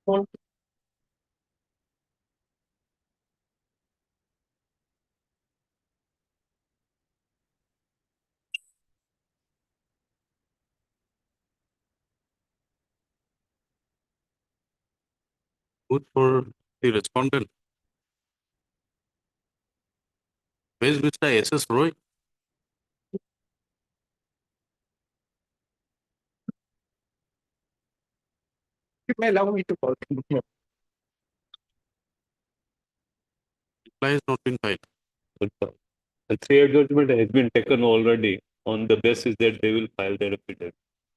Good for the respondent. Where's Mr. S.S. Roy? You may allow me to call him. Reply has not been filed. The three judgment has been taken already on the basis that they will file their affidavit.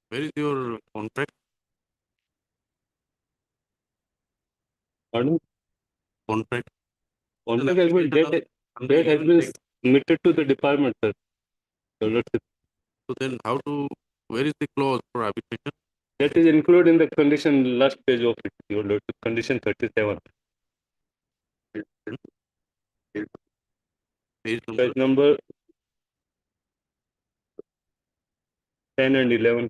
Where is your contract? Pardon? Contract? Contract has been that has been submitted to the department, sir. Your Lordship. So then where is the clause for arbitration? That is included in the condition last page of it, Your Lordship, condition 37. Page number Page number 10 and 11.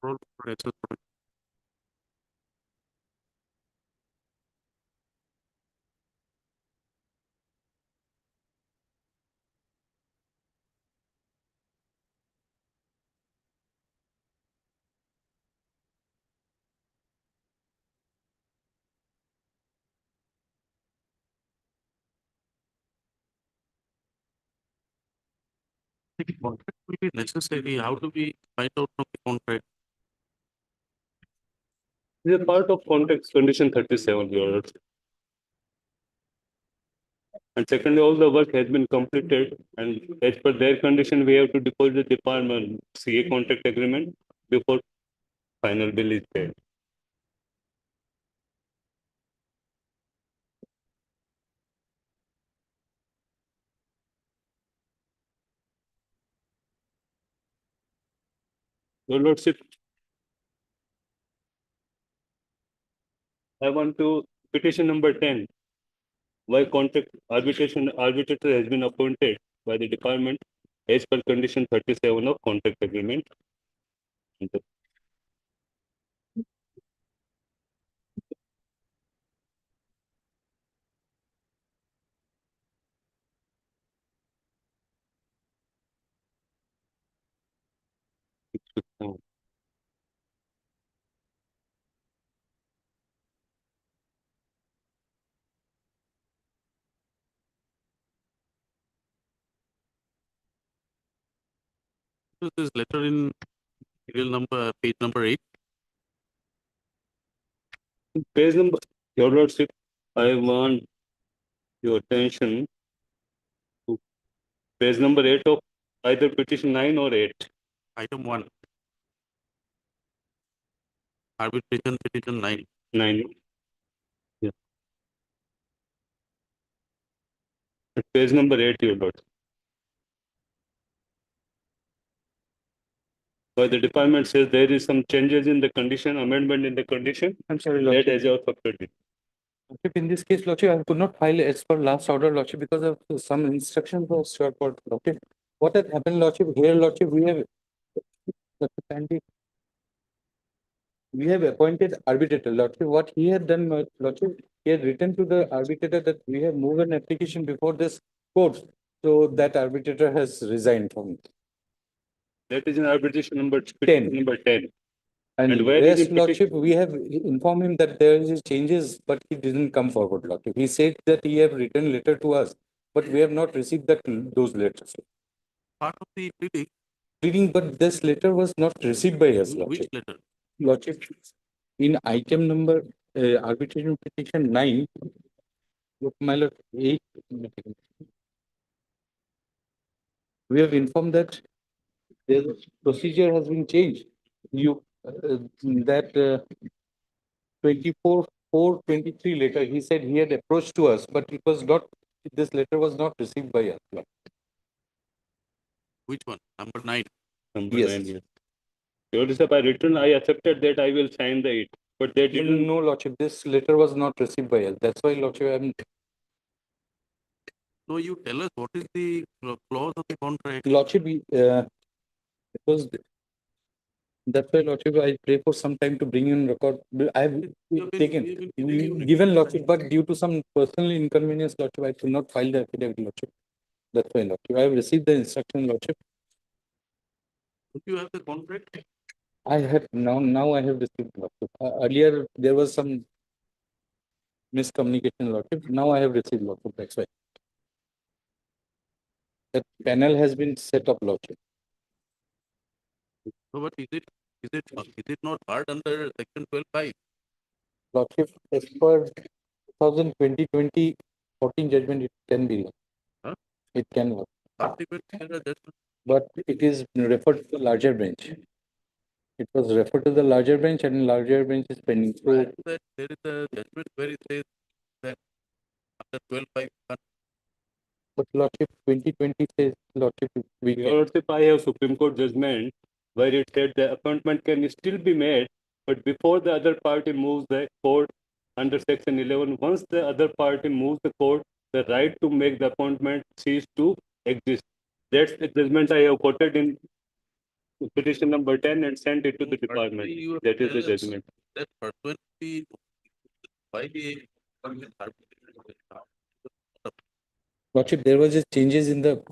for S.S. Roy. The contract will be necessary. How do we find out from the contract? This is a part of context condition 37, Your Lordship. And secondly, all the work has been completed, and as per their condition, we have to deposit the department CA contract agreement before final bill is paid. Your Lordship, I want to petition number 10. Why contract arbitrator has been appointed by the department as per condition 37 of contract agreement. This letter in page number 8. Page number, Your Lordship, I want your attention to page number 8 of either petition 9 or 8. Item 1. Arbitration petition 9. 9. Yeah. Page number 8, Your Lordship. Why the department says there is some changes in the condition, amendment in the condition, I'm sorry, that Lordship. has affected it. Lordship, in this case, Lordship, I could not file as per last order, Lordship, because of some instructions was short for Lordship. What has happened, Lordship? Here, Lordship, we have Lordship, kindly, we have appointed arbitrator, Lordship. What he had done, Lordship, he had written to the arbitrator that we have moved an application before this court. So that arbitrator has resigned from it. That is in arbitration number 10. Number 10. And And where is rest, it Lordship, we have informed him that there is changes, but he didn't come forward, Lordship. He said that he have written letter to us, but we have not received those letters. Part of the pleading. Reading, but this letter was not received by us, Which Lordship. letter? Lordship, in item number arbitration petition 9, Look, my lord, eight. We have informed that the procedure has been changed. You, that 24/4/23 letter, he said he had approached to us, but it was not, this letter was not received by us. Which one? Number 9. Number Yes. 9, yes. Your Lordship, I written, I accepted that I will sign the it, but they didn't. No, Lordship, this letter was not received by us. That's why, Lordship, I'm, No, you tell us what is the clause of the contract. Lordship, it was, that's why, Lordship, I pray for some time to bring in record. I have We have been taken, giving you given Lordship, but due to some personal inconvenience, Lordship, I could not file the affidavit, Lordship. That's why, Lordship, I have received the instruction, Lordship. Don't you have the contract? I have, now I have received, Lordship. Earlier, there was some miscommunication, Lordship. Now I have received, Lordship, that's why. That panel has been set up, Lordship. So, but is it not hard under section 12(5)? Lordship, as per 2020-2014 judgment, it can be, Huh? it can work, Ultimate judgment. but it is referred to the larger bench. It was referred to the larger bench and larger bench is pending. Prior So, to that, there is a judgment where it says that under 12(5), but Lordship, 2020 says, Lordship, we Your can. Lordship, I have Supreme Court judgment where it said the appointment can still be made, but before the other party moves the court under section 11, once the other party moves the court, the right to make the appointment cease to exist. That's the judgment I have quoted in petition number 10 and sent it to the department. you have That is the tell us judgment. that pursuant to why the Lordship, there was just changes in the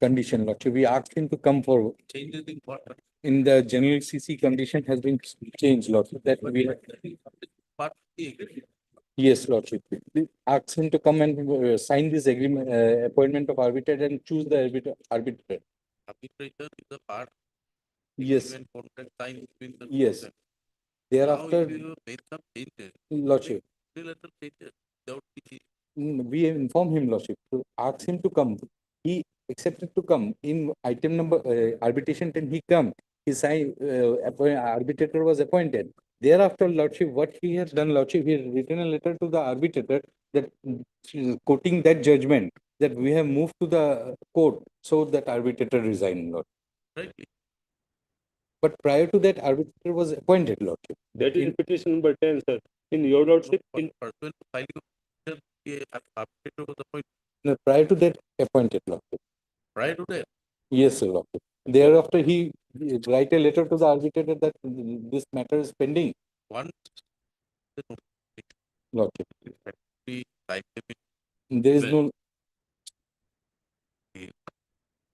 condition, Lordship. We asked him to come forward. changes in what? In the general CC condition has been changed, Lordship, that we, Part of the agreement. yes, Lordship. We asked him to come and sign this agreement, appointment of arbitrator and choose the arbitrator. Arbitration is a part of Yes, agreement contract signed between the. yes. Now, Thereafter, if you made some changes, Lordship, three letter changes without the we have informed him, Lordship, to ask him to come. He accepted to come. In item number, arbitration 10, he come. He signed, arbitrator was appointed. Thereafter, Lordship, what he has done, Lordship, he has written a letter to the arbitrator that quoting that judgment, that we have moved to the court, so that arbitrator resigned, Lord. correctly. But prior to that, arbitrator was appointed, Lordship. That is In- petition number 10, sir. In your Lordship, in Pursuant to filing of the arbitrator was appointed. No, prior to that, appointed, Lordship. Prior to that, Yes, sir, Lordship. Thereafter, he write a letter to the arbitrator that this matter is pending, once the Lordship. the time limit There is no,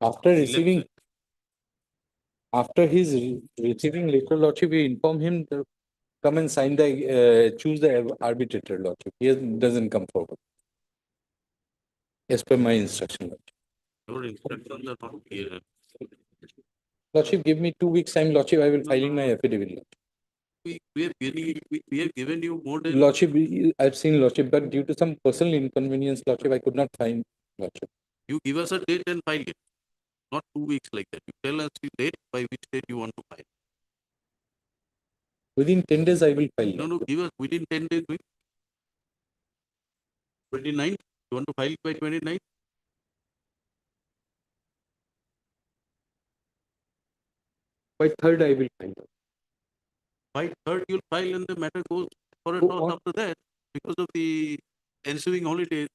after receiving, after his receiving letter, Lordship, we inform him to come and sign the, choose the arbitrator, Lordship. He doesn't come forward. As per my instruction, Lordship. your instructions are not clear. Lordship, give me 2 weeks time, Lordship, I will filing my affidavit, Lordship. We have given you more than. Lordship, I've seen Lordship, but due to some personal inconvenience, Lordship, I could not find Lordship. You give us a date and file it. Not 2 weeks like that. You tell us the date by which date you want to file. Within 10 days, I will file. No, give us within 10 days. 29th. You want to file it by 29th? By 3rd, I will file. By 3rd, you'll file and the matter goes for a Go toss on. after that because of the ensuing holidays.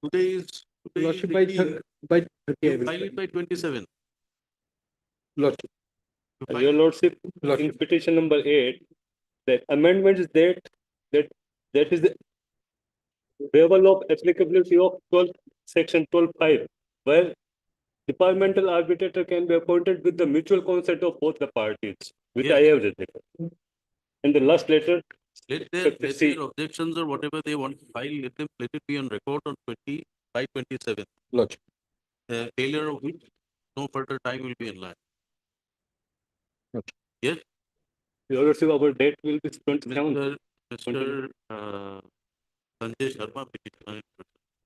Today is Lordship, by 18th. 3rd, by 30, I You will file file. it by 27th. Lordship, You file your Lordship, in Lordship. petition number 8, the amendment is that is the waiver of applicability of 12, section 12(5), where departmental arbitrator can be appointed with the mutual consent of both the parties, which I Yes. have written. In the last letter, Let Let their objections or whatever they want to file, let it be on record on 27th. Lordship. Failure of which no further time will be allowed. Yes, your Lordship, our date will be 27th. Mr. Sanjay Sharma, petitioner.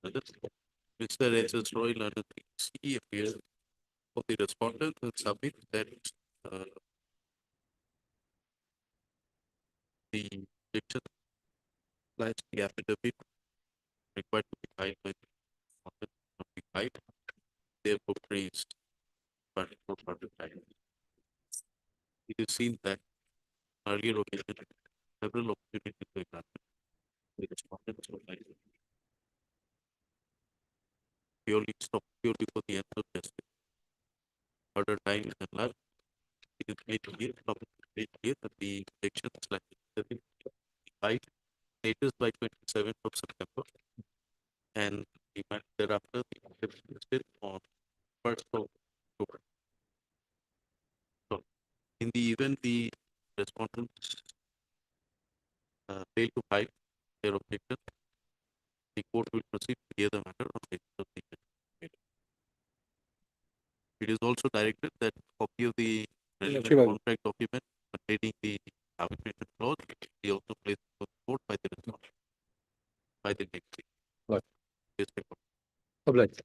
Others. Mr. S.S. Roy, Leonard, he appears for the respondent and submit that the objection slash the affidavit required to be filed by the respondent not be filed, therefore praised for further time. It is seen that earlier occasion, several opportunities were granted. The respondents were like purely for the end of justice. Further time is allowed. It is made clear that the objection slash affidavit be filed latest by 27th of September and demand thereafter the objection is still on 1st of October. So, in the event the respondents fail to file their objection, the court will proceed to hear the matter on basis of the judgment. It is also directed that copy of the relevant Shiva. contract document containing the arbitration clause be also placed before the court by the respondent by the next day. Right. Yes, my lord. Obliged.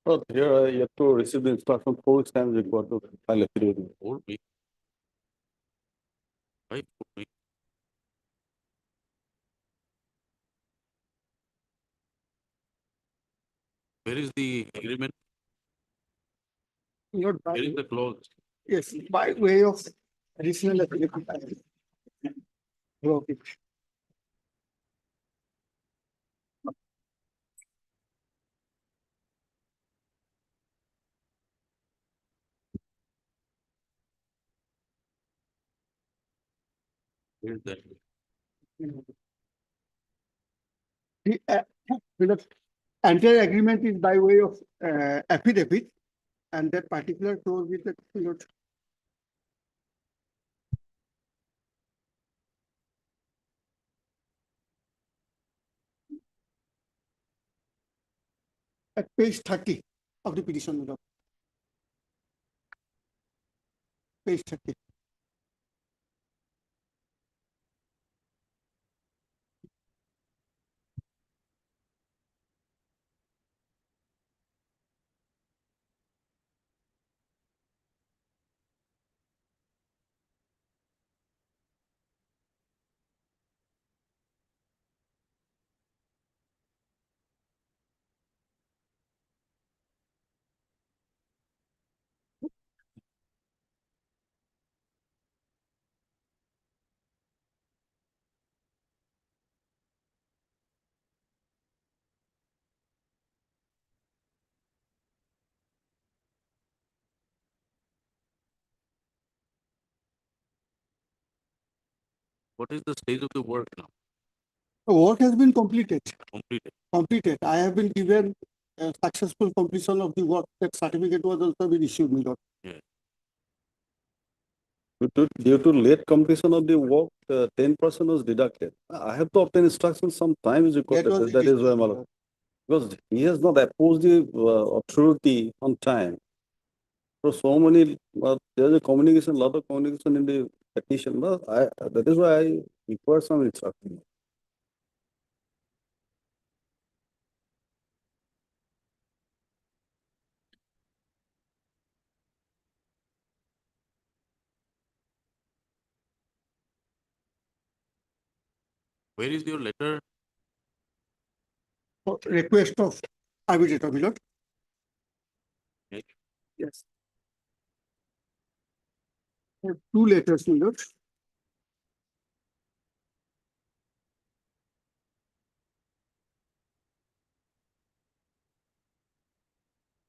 Oh, here I have to receive the instruction 4 times required to file affidavit. 4 weeks. Why 4 weeks? Where is the agreement? Not by, Where is the clause? yes, by way of additional application. Okay. Where is that? The entire agreement is by way of affidavit, and that particular clause with the, at page 30 of the petition. Page 30. What is the stage of the work now? The work has been completed. Completed. I have been given a successful completion of the work. That certificate was also been issued, my lord. Due to late completion of the work, 10% was deducted. I have to obtain instructions sometimes That was that is why, it. my lord. Because he has not opposed the authority on time. So many, there's a communication, lot of communication in the petition. But that is why I require some instruction. Where is your letter? Request of arbitrator, my lord. Yes. Yes. Two letters, my lord.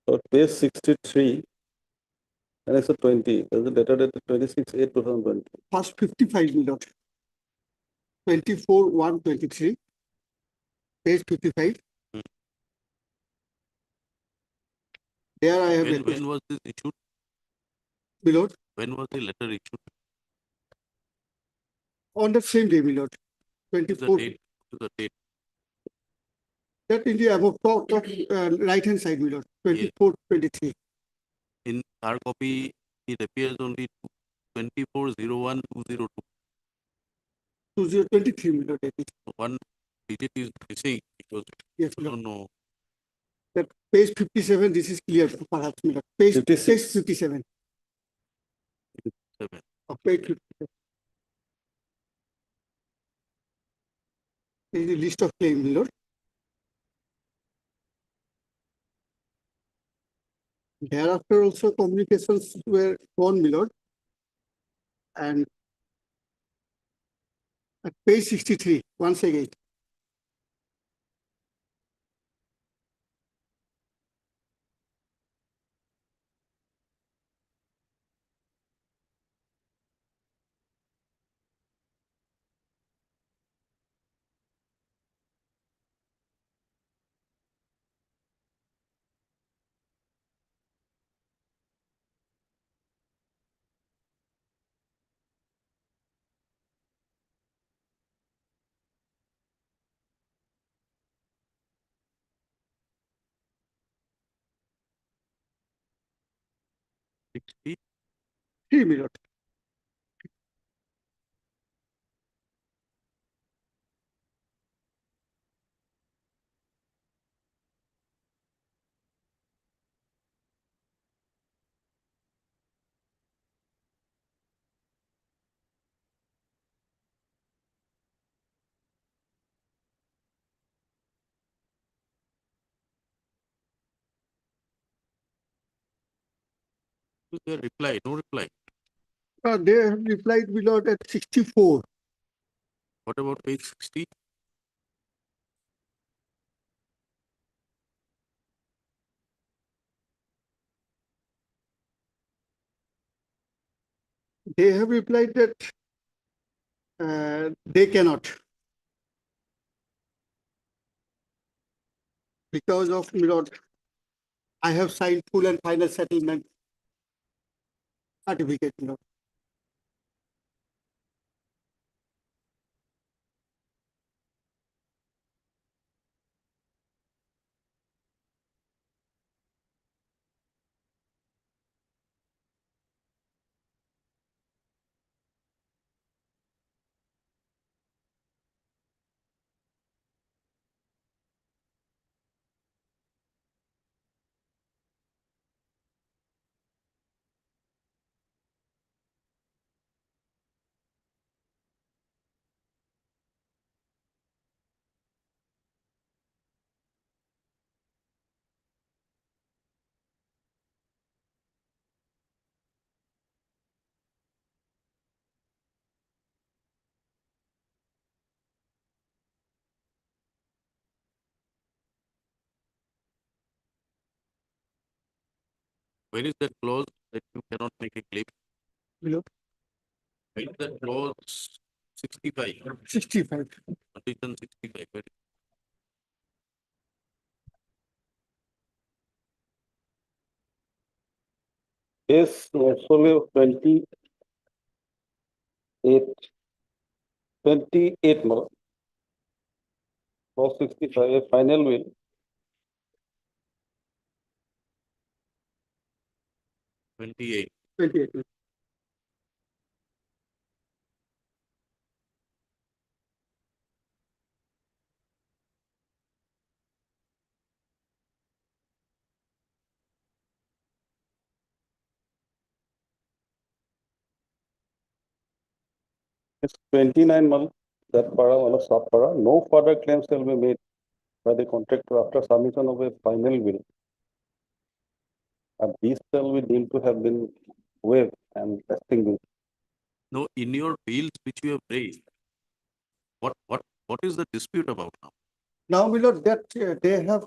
So page 63, and it's a 20. There's a letter dated 26/8/2020. First 55, my lord. 24/1/23. Page 55. Hmm. There I have request, When was this issued? my lord. When was the letter issued? On the same day, my lord. What is the 24. date? What is the date? That in the above top, right hand side, my lord. 24/23. In our copy, it appears only 2401-202. 2023, my lord, it is. One digit is missing because Yes, I my lord. don't know. That page 57, this is clear, perhaps, my lord. Page 56. 57. 7. Of page 57. This is the list of claims, my lord. Thereafter also communications were gone, my lord. And at page 63, once again, Sixty. 3, my lord. To their reply, no reply. They have replied, my lord, at 64. What about page 60? They have replied that they cannot because of, my lord, I have signed full and final settlement certificate, my lord. Where is that clause that you cannot make a claim? My lord. Where is that clause 65? 65. Condition 65. Where Yes, actually 28 more. 465, a final will. 28. 28. It's 29 months, that para, sub para, no further claims shall be made by the contractor after submission of a final will. And these shall be deemed to have been waived and extinguished. No, in your bills which you have raised, what is the dispute about now? Now, my lord, that they have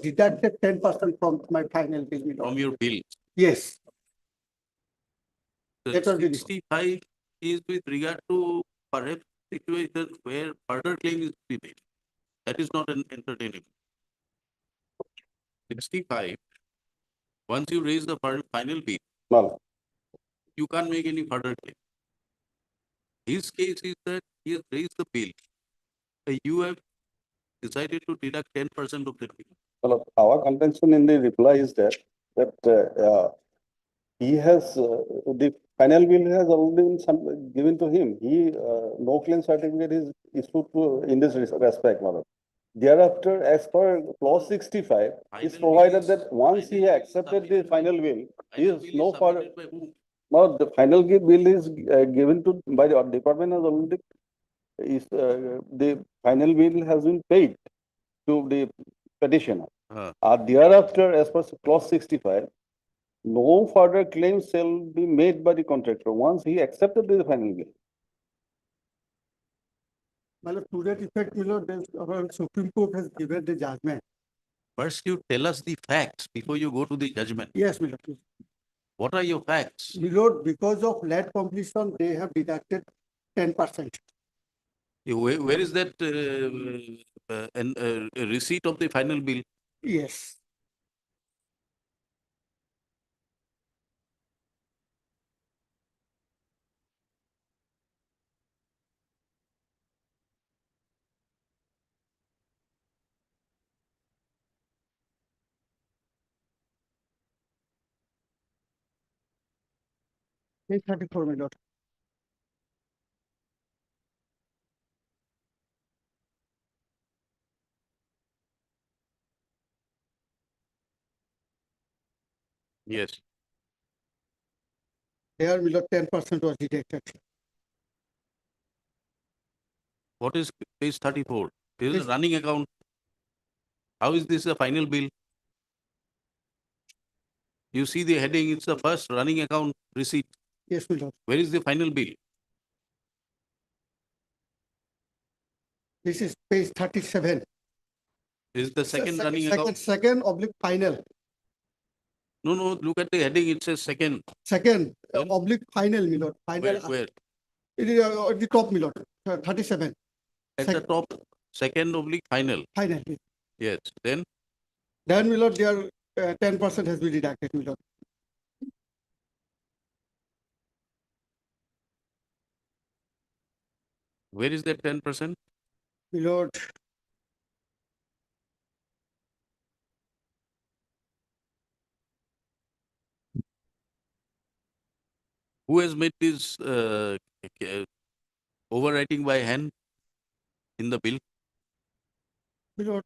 deducted 10% from my final bill, my lord. From your bills. Yes, The That was the- 65 is with regard to perhaps situations where further claim is to be made. That is not an entertaining. 65, once you raise the final bill, Now, you can't make any further claim. His case is that he has raised the bill. You have decided to deduct 10% of the bill. well, our contention in the reply is that he has, the final bill has already been given to him. He, no claim certificate is issued to, in this respect, Madam. Thereafter, as per clause 65, it's Final bill provided is- that once he final bill is accepted the submitted by final who? bill, he Final is bill no is further. submitted by who? Now, the final bill is given to, by the department has already, the final bill has been paid to the petitioner. Uh, Thereafter, as per clause 65, no further claims shall be made by the contractor once he accepted the final bill. Well, to that effect, my lord, our Supreme Court has given the judgment. First, you tell us the facts before you go to the judgment. Yes, my lord. What are your facts? My lord, because of late completion, they have deducted 10%. Where is that receipt of the final bill? Yes. Page 34, my lord. Yes. There, my lord, 10% was deducted. What is page 34? This is Yes. a running account. How is this a final bill? You see the heading, it's the first running account receipt. Yes, my lord. Where is the final bill? This is page 37. This is the second running account. Second oblique final. No, look at the heading, it says second. Second Then? oblique final, my lord. Final. Where? It is at the top, my lord. 37. At the Sec- top, second oblique final. Final. Yes. Then, Then, my lord, their 10% has been deducted, my lord. where is that 10%? My lord, Who has made this overwriting by hand in the bill? my lord,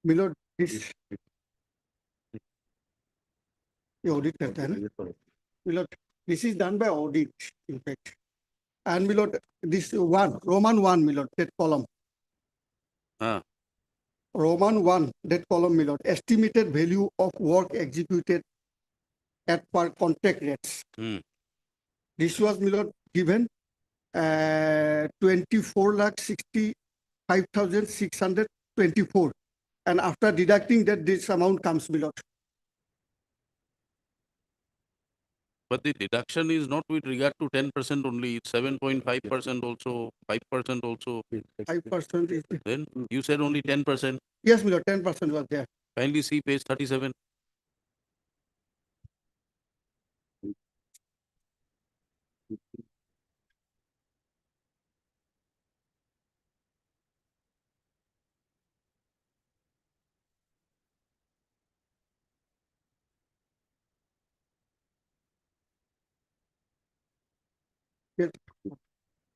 my lord, this the audit pattern. My lord, this is done by audit, in fact. And my lord, this one, Roman 1, my lord, that column. Ah. Roman 1, that column, my lord, estimated value of work executed at per contract rates. Hmm. This was, my lord, given 24,65,624. And after deducting that, this amount comes, my lord. But the deduction is not with regard to 10% only, it's 7.5% also, 5% also. 5% is, Then you said only 10%. yes, my lord, 10% was there. Kindly see page 37.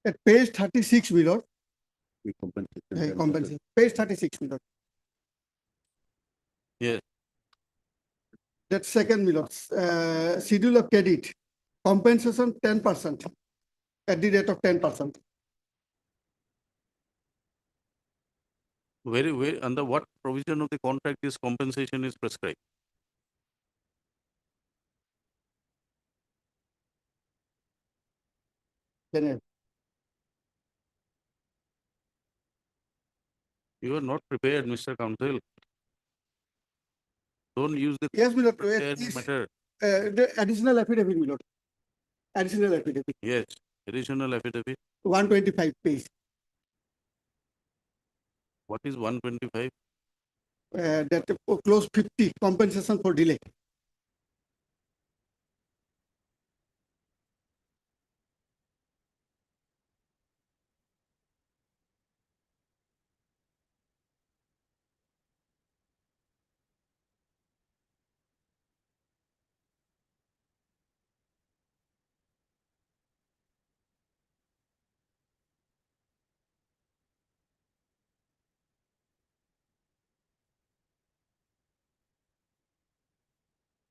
At page 36, my lord, compensation. Page 36, my lord. Yes. That second, my lord, schedule of credit, compensation 10% at the rate of 10%. Where, under what provision of the contract this compensation is prescribed? Then, You are not prepared, Mr. Counsel. Don't use the yes, my lord, prepared is, matter. the additional affidavit, my lord. Additional affidavit, Yes, additional affidavit. 125 page. What is 125? That close 50 compensation for delay.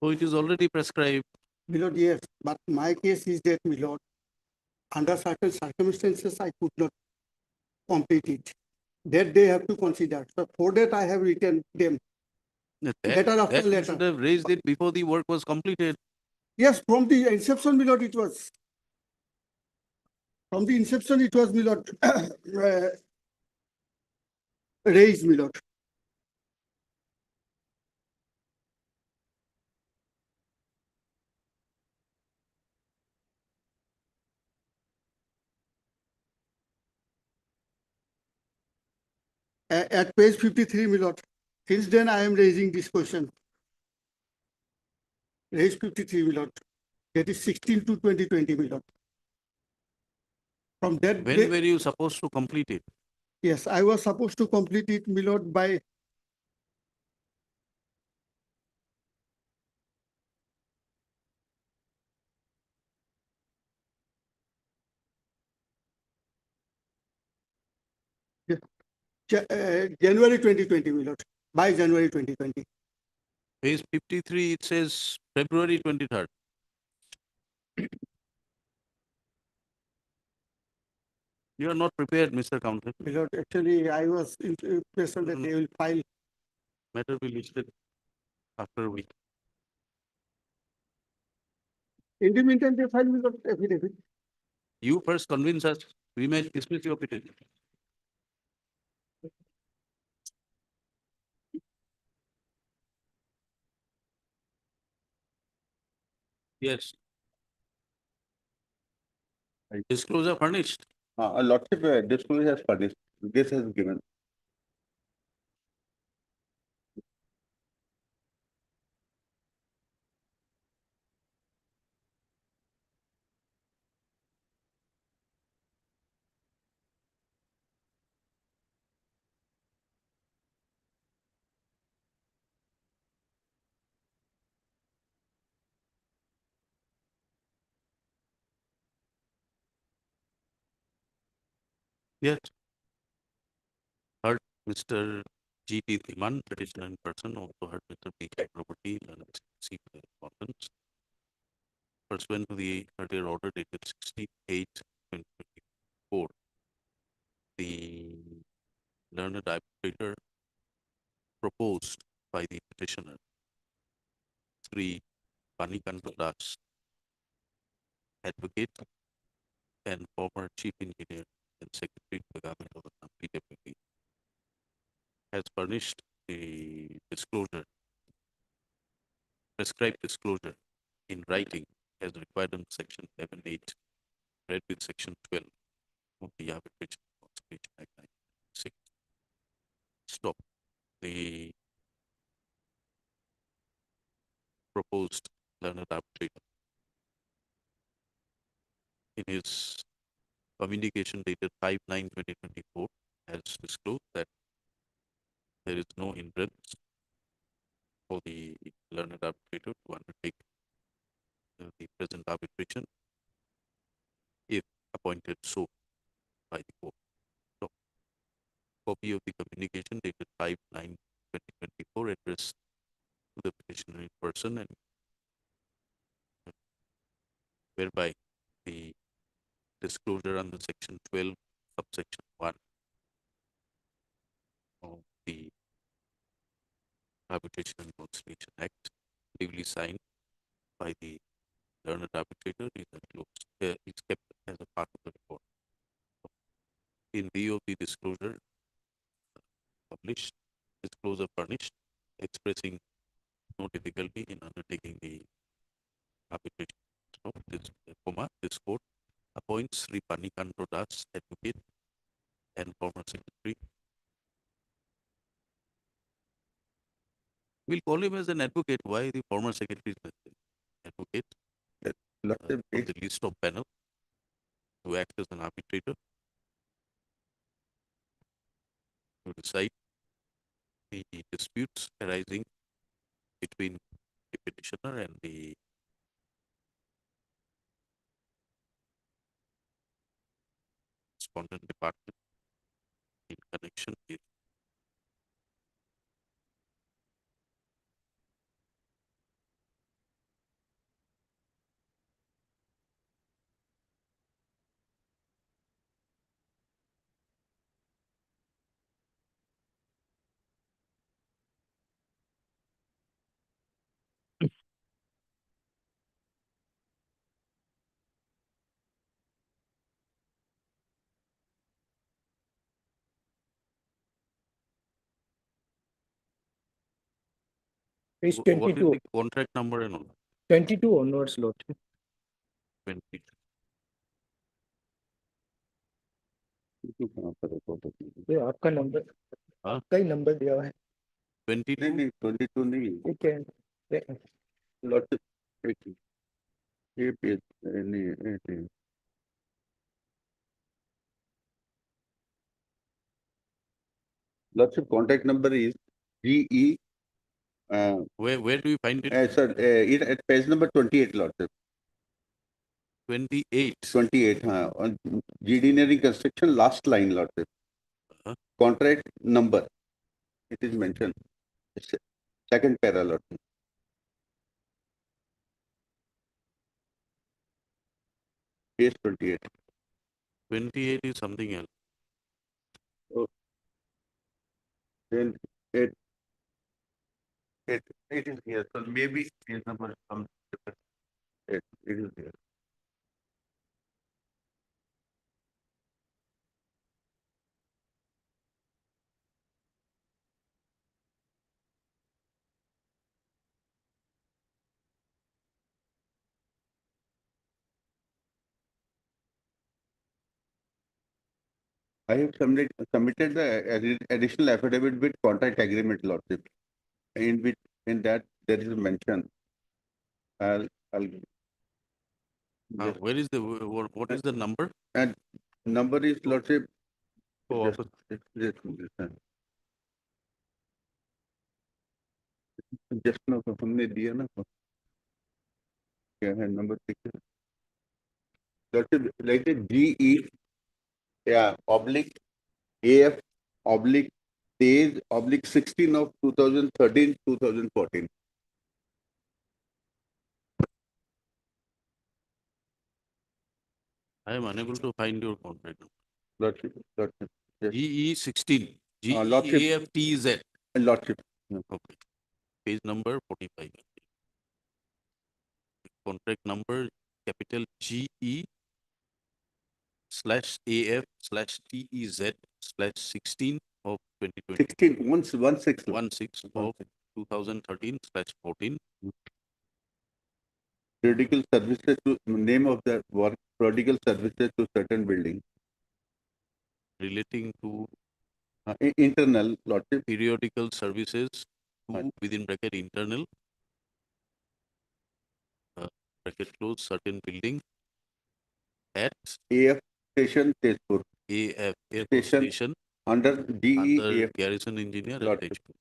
Oh, it is already prescribed. My lord, yes, but my case is that, my lord, under certain circumstances, I could not complete it. That they have to consider. So for that, I have written them That, letter after that you letter. should have raised it before the work was completed. Yes, from the inception, my lord, it was. From the inception, it was, my lord, raised, my lord. At page 53, my lord. Since then, I am raising this question. Raise 53, my lord. That is 16 to 2020, my lord. From that When day, were you supposed to complete it? yes, I was supposed to complete it, my lord, by January 2020, my lord. By January 2020. Page 53, it says February 23rd. You are not prepared, Mr. Counsel. My lord, actually, I was in impression that they will file. Matter will be listed after a week. In the meantime, they file, my lord, affidavit. You first convince us, we may dismiss your petition. Yes. Disclosure furnished. A lot of disclosure has furnished, this has given. Yes. Heard Mr. G.T. Thiman, petitioner in person, also heard Mr. P. Chakraborty, and received the correspondence. Pursuant to the earlier order dated 16/8/2024, the learned arbitrator proposed by the petitioner, Sri Panikanta Das, advocate and former chief engineer and secretary to the government of the PWP, has furnished a disclosure, prescribed disclosure in writing as required in section 11(8), read with section 12 of the Arbitration Conciliation Act 1996. Stop. The proposed learned arbitrator, in his communication dated 5/9/2024, has disclosed that there is no hindrance for the learned arbitrator to undertake the present arbitration if appointed so by the court. So, copy of the communication dated 5/9/2024 addressed to the petitioner in person, and whereby the disclosure under section 12 subsection 1 of the Arbitration and Conciliation Act, duly signed by the learned arbitrator, is enclosed, is kept as a part of the report. In view of the disclosure published, disclosure furnished, expressing no difficulty in undertaking the arbitration. So, this court appoints Sri Panikanto Das, advocate and former secretary. We'll call him as an advocate. Why the former secretary is mentioned? Advocate Lot of from the list of panel to act as an arbitrator to decide the disputes arising between the petitioner and the respondent department in connection with Page What is 22, the contract number and all? 22 onwards, Lordship. 20. ये आपका number हाँ? आपका ही number दिया हुआ है 22. नहीं 22 नहीं ठीक है lot ये पेज नहीं lots of contact number is GE Where do you find it? sir it at page number 28 lots of 28. 28 on GD engineering construction last line lots of Huh? contract number it is mentioned second para lot page 28 28 is something else. then it is here so maybe page number some different it is here I have submitted the additional affidavit with contract agreement lordship, in which in that there is a mention. I'll just- Where is the what is the number? and number is lordship. Oh, Just now हमने दिया ना क्या है number 6 lordship like GE yeah oblique AF oblique page oblique 16 of 2013-2014. I am unable to find your contract number. Lordship, yes. GE 16. Lordship. GEAFTZ. Lordship. Okay. Page number 45. Contract number capital GE /AF /TEZ /16 of 2020. 16 16 of 2013/14. Prodigal services to name of the work prodigal services to certain building Relating to internal lordship periodical services to Right. within bracket internal bracket close certain building at AF station Tezpur AF Airport Station. Station under DE under AF garrison engineer at Lordship. Tezpur.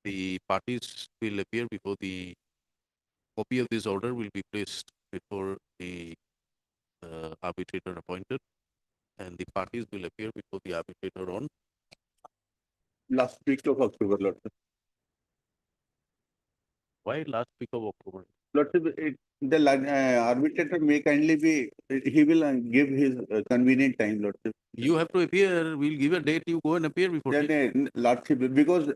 The parties will appear before the copy of this order will be placed before the arbitrator appointed, and the parties will appear before the arbitrator on last week of October lordship. why last week of October. Lordship, the arbitrator may kindly be he will give his convenient time lordship. You have to appear. We'll give a date. You go and appear before. Then lordship because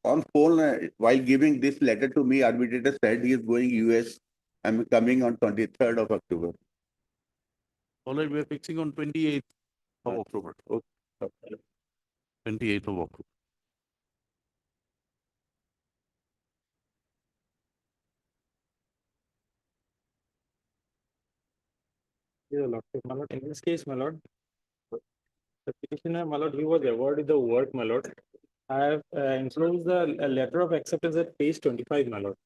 on phone while giving this letter to me arbitrator said he is going US. I'm coming on 23rd of October. Alright, we are fixing on 28th of Right. October. Okay. 28th of October. Yeah, Lordship, my lord, in this case, my lord, the petitioner, my lord, he was awarded the work, my lord. I have enclosed the letter of acceptance at page 25, my lord.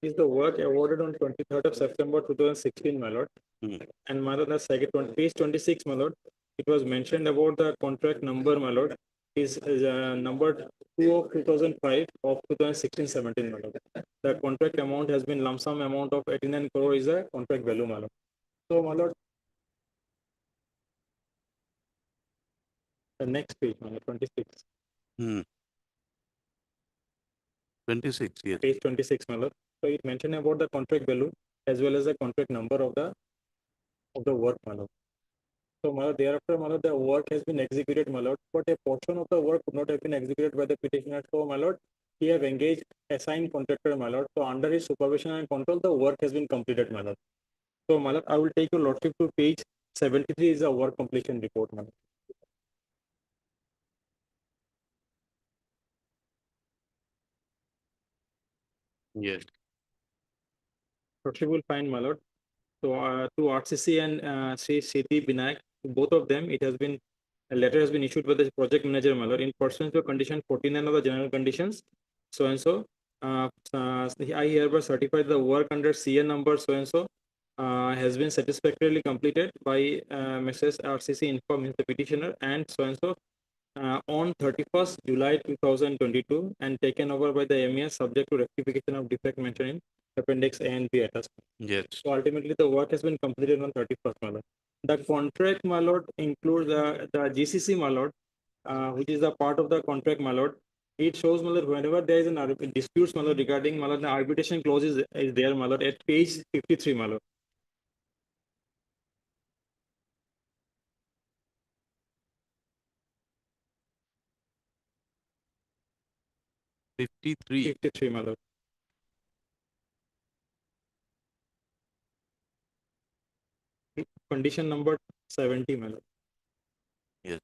Is the work awarded on 23rd of September 2016, my lord. Hmm. And my lord, the second page 26, my lord, it was mentioned about the contract number, my lord, is numbered 2 of 2005 of 2016-17, my lord. The contract amount has been lump sum amount of 89 crore is a contract value, my lord. So, my lord, the next page, my lord, 26. 26, yes. Page 26, my lord. So it mentioned about the contract value as well as the contract number of the work, my lord. So, my lord, thereafter, my lord, the work has been executed, my lord, but a portion of the work could not have been executed by the petitioner. So, my lord, he have engaged assigned contractor, my lord. So, under his supervision and control, the work has been completed, my lord. So, my lord, I will take your lordship to page 73 is a work completion report, madam. Yes. Lordship will find, my lord. So to RCC and Sri Siti Binayak, both of them, it has been, a letter has been issued by the project manager, my lord, in pursuant to condition 49 of the general conditions. So and so, I hereby certify the work under CN number so and so has been satisfactorily completed by Messrs. RCC inform the petitioner and so on 31st July 2022 and taken over by the MES subject to rectification of defect mentioned in Appendix A and B attached. Yes. So ultimately, the work has been completed on 31st, my lord. The contract, my lord, includes the GCC, my lord, which is the part of the contract, my lord. It shows, my lord, whenever there is an disputes, my lord, regarding, my lord, the arbitration clause is there, my lord, at page 53, my lord. 53. 53, my lord. Condition number 70, my lord. Yes.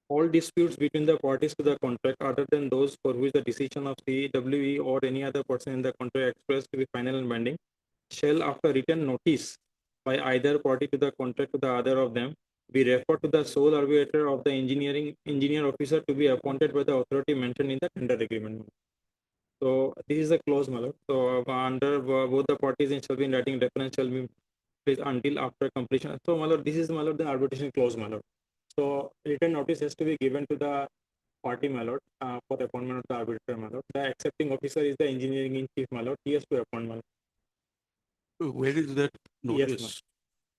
All disputes between the parties to the contract other than those for which the decision of CWE or any other person in the contract expressed to be final and binding shall, after written notice by either party to the contract to the other of them, be referred to the sole arbitrator of the engineer officer to be appointed by the authority mentioned in the tender agreement. So this is a clause, my lord. So under both the parties, it shall be in writing reference shall be placed until after completion. So, my lord, this is, my lord, the arbitration clause, my lord. So written notice has to be given to the party, my lord, for the appointment of the arbitrator, my lord. The accepting officer is the engineering in chief, my lord. He has to appoint, my lord. Where is that Yes, notice?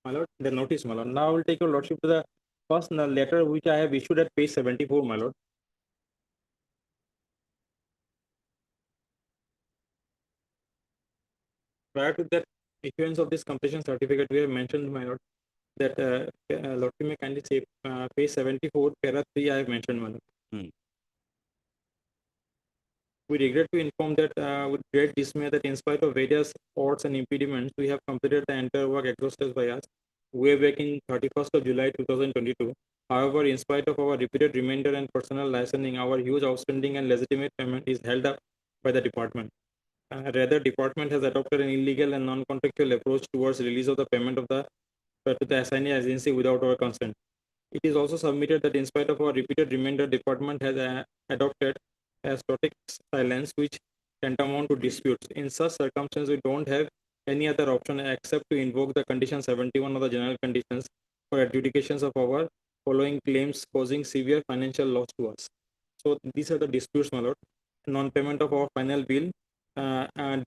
my lord, the notice, my lord. Now I will take your lordship to the first letter which I have issued at page 74, my lord. Prior to that issuance of this completion certificate, we have mentioned, my lord, that lordship may kindly say page 74, para 3, I have mentioned, my lord. We regret to inform that with great dismay that in spite of various odds and impediments, we have completed the entire work exhausted by us way back in 31st of July 2022. However, in spite of our repeated remainder and personal licensing, our huge outstanding and legitimate payment is held up by the department. Rather, department has adopted an illegal and non-contractual approach towards release of the payment of the to the assignee agency without our consent. It is also submitted that in spite of our repeated remainder, department has adopted a static silence which tantamount to disputes. In such circumstances, we don't have any other option except to invoke the condition 71 of the general conditions for adjudications of our following claims causing severe financial loss to us. So these are the disputes, my lord. Non-payment of our final bill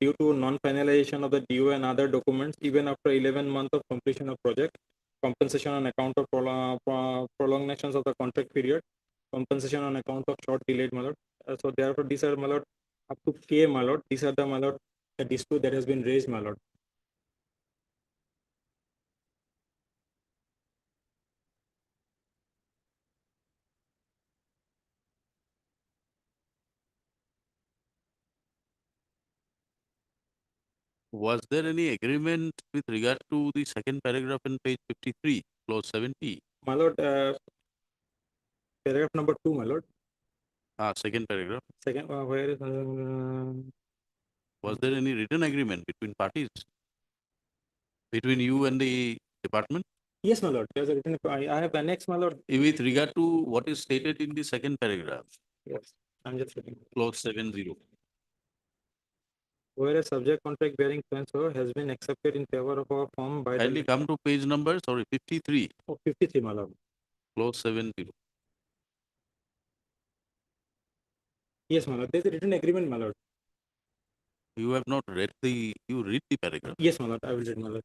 due to non-finalization of the DO and other documents even after 11 months of completion of project, compensation on account of prolongations of the contract period, compensation on account of short delayed, my lord. So therefore, these are, my lord, up to K, my lord. These are the, my lord, the dispute that has been raised, my lord. Was there any agreement with regard to the second paragraph in page 53, clause 70? My lord, paragraph number 2, my lord. Second paragraph. Second, where is Was there any written agreement between parties? Between you and the department? yes, my lord. There's a written. I have annexed, my lord. With regard to what is stated in the second paragraph, Yes, I'm just reading. clause 70. Whereas subject contract bearing transfer has been accepted in favor of our firm by Kindly the come to page number, 53, 53, my lord. clause 70. Yes, my lord. There's a written agreement, my lord. You have not read you read the paragraph. Yes, my lord. I will read, my lord.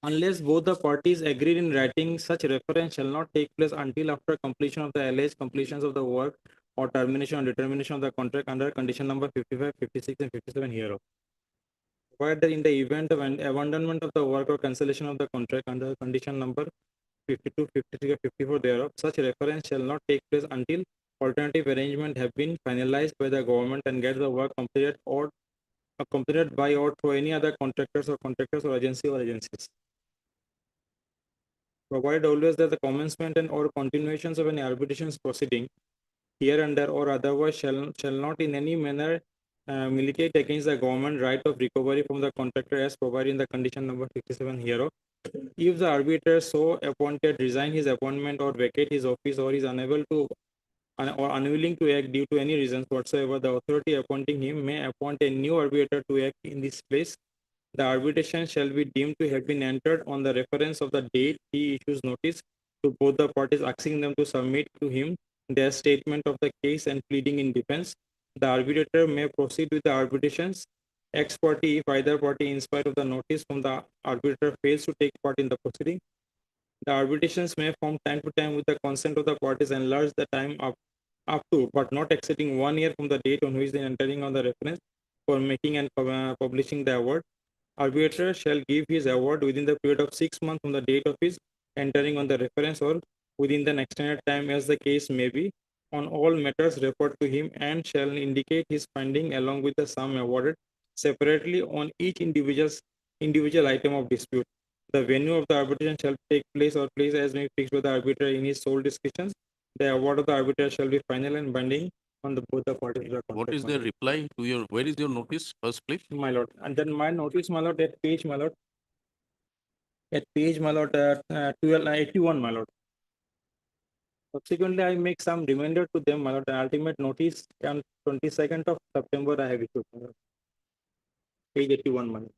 Unless both the parties agreed in writing, such reference shall not take place until after completion of the alleged completions of the work or termination or determination of the contract under condition number 55, 56, and 57 hereof. Provided that in the event of an abandonment of the work or cancellation of the contract under condition number 52, 53, or 54 thereof, such reference shall not take place until alternative arrangement have been finalized by the government and get the work completed or completed by or through any other contractors or agencies. Provided always that the commencement and or continuations of an arbitration proceeding hereunder or otherwise shall not in any manner militate against the government right of recovery from the contractor as provided in the condition number 57 hereof. If the arbiter so appointed resign his appointment or vacate his office or is unable to or unwilling to act due to any reasons whatsoever, the authority appointing him may appoint a new arbitrator to act in this place. The arbitration shall be deemed to have been entered on the reference of the date he issues notice to both the parties, asking them to submit to him their statement of the case and pleading in defense. The arbitrator may proceed with the arbitrations ex parte if either party, in spite of the notice from the arbitrator, fails to take part in the proceeding. The arbitrations may from time to time, with the consent of the parties, enlarge the time up to, but not exceeding 1 year from the date on which they are entering on the reference for making and publishing the award. Arbitrator shall give his award within the period of 6 months from the date of his entering on the reference or within the extended time as the case may be on all matters referred to him, and shall indicate his finding along with the sum awarded separately on each individual item of dispute. The venue of the arbitration shall take place or place as may be fixed by the arbitrator in his sole discretion. The award of the arbitrator shall be final and binding on both the parties of the contract. What is the reply to your, where is your notice, first please? My lord, and then my notice, my lord, at page, my lord. At page, my lord, 81, my lord. Subsequently, I make some reminder to them, my lord. The ultimate notice on 22nd of September I have issued, my lord. Page 81, my lord.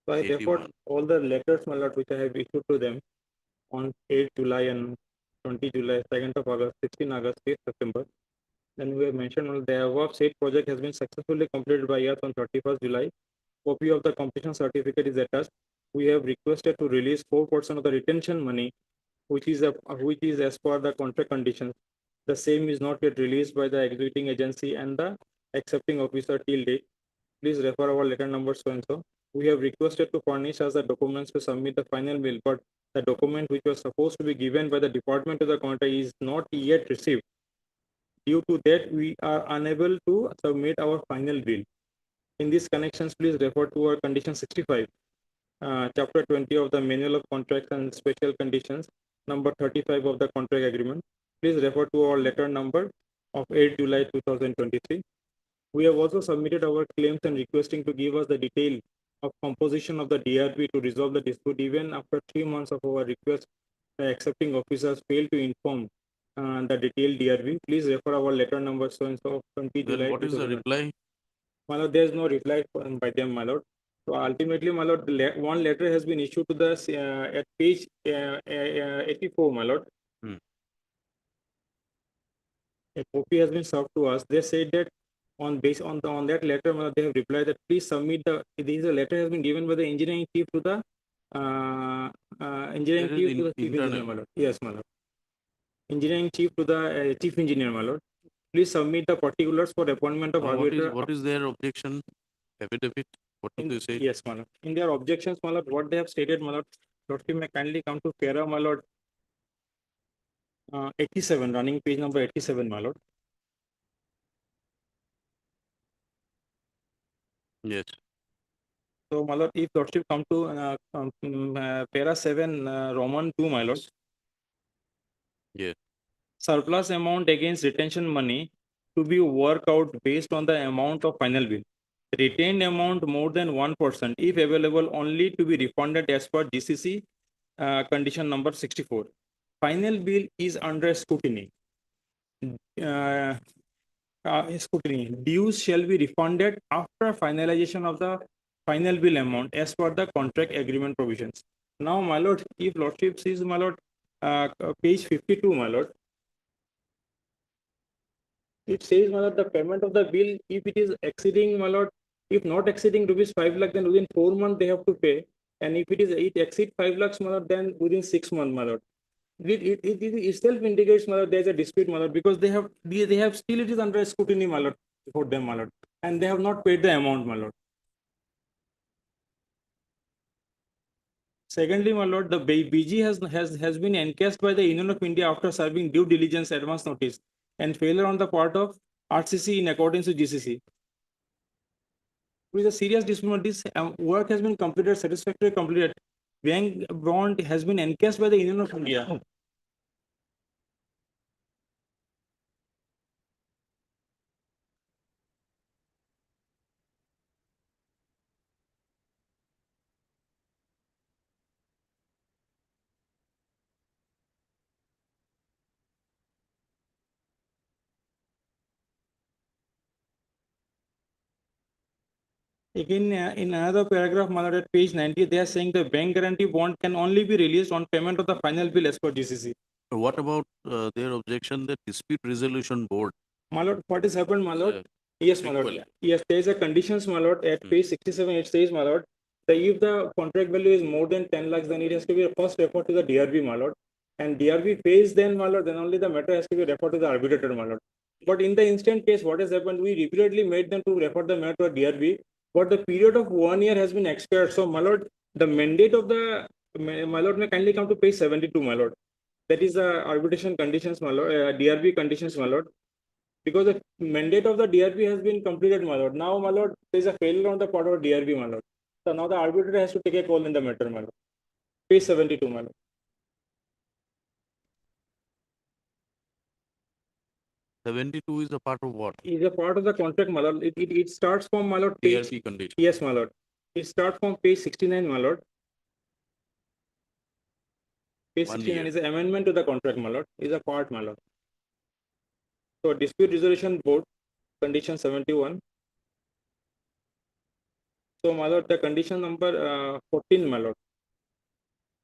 So I refer 81. all the letters, my lord, which I have issued to them on 8 July and 20 July, 2nd of August, 16 August, 8 September. Then we have mentioned the above said project has been successfully completed by us on 31st July. Copy of the completion certificate is attached. We have requested to release 4% of the retention money, which is as per the contract conditions. The same is not yet released by the executing agency and the accepting officer till date. Please refer our letter number so and so. We have requested to furnish us the documents to submit the final bill, but the document which was supposed to be given by the department to the contract is not yet received. Due to that, we are unable to submit our final bill. In these connections, please refer to our condition 65, chapter 20 of the manual of contracts and special conditions, number 35 of the contract agreement. Please refer to our letter number of 8 July 2023. We have also submitted our claims and requesting to give us the detail of composition of the DRP to resolve the dispute. Even after 3 months of our request, the accepting officers failed to inform the detailed DRP. Please refer our letter number so and so of 20 July. Then what is the reply? My lord, there is no reply by them, my lord. So ultimately, my lord, one letter has been issued to the at page 84, my lord. A copy has been served to us. They said that on that letter, my lord, they have replied that please submit the. This letter has been given by the engineering chief to the engineering There is chief to the chief internal. engineer, my lord. Yes, my lord. Engineering chief to the chief engineer, my lord. Please submit the particulars for appointment of arbitrator. What is their objection? Affidavit? What do they say? Yes, my lord. In their objections, my lord, what they have stated, my lord, Lordship may kindly come to para, my lord. 87, running page number 87, my lord. Yes. So, my lord, if Lordship come to para 7, Roman 2, my lord. Yes. Surplus amount against retention money to be worked out based on the amount of final bill. Retained amount more than 1%, if available, only to be refunded as per GCC condition number 64. Final bill is under scrutiny. Dues shall be refunded after finalization of the final bill amount as per the contract agreement provisions. Now, my lord, if Lordship sees, my lord, page 52, my lord. It says, my lord, the payment of the bill, if it is exceeding, my lord, if not exceeding rupees 5 lakh, then within 4 months they have to pay. And if it exceeds 5 lakhs, my lord, then within 6 months, my lord. It itself indicates, my lord, there is a dispute, my lord, because they have still it is under scrutiny, my lord, for them, my lord, and they have not paid the amount, my lord. Secondly, my lord, the BG has been encased by the Union of India after serving due diligence advance notice and failure on the part of RCC in accordance with GCC. with a serious dispute. This work has been completed, satisfactorily completed. Bank bond has been encashed by the Union of India. Again, in another paragraph, my lord, at page 90, they are saying the bank guarantee bond can only be released on payment of the final bill as per GCC. What about their objection that dispute resolution board? My lord, what has happened, my lord? uh, Yes, my lord. equal? Yes, there is a conditions, my lord, at page 67, it says, my lord, that if the contract value is more than 10 lakhs, then it has to be first referred to the DRB, my lord. And DRB pays then, my lord, then only the matter has to be referred to the arbitrator, my lord. But in the instant case, what has happened, we repeatedly made them to refer the matter to DRB, but the period of 1 year has been expired. So, my lord, the mandate of the, my lord, may kindly come to page 72, my lord. That is the arbitration conditions, my lord, DRB conditions, my lord. Because the mandate of the DRB has been completed, my lord. Now, my lord, there is a failure on the part of DRB, my lord. So now the arbitrator has to take a call in the matter, my lord. Page 72, my lord. 72 is a part of what? Is a part of the contract, my lord. It starts from, my lord, page. DRP condition. Yes, my lord. It starts from page 69, my lord. Page 1 69 year. is an amendment to the contract, my lord. Is a part, my lord. So dispute resolution board, condition 71. So, my lord, the condition number 14, my lord.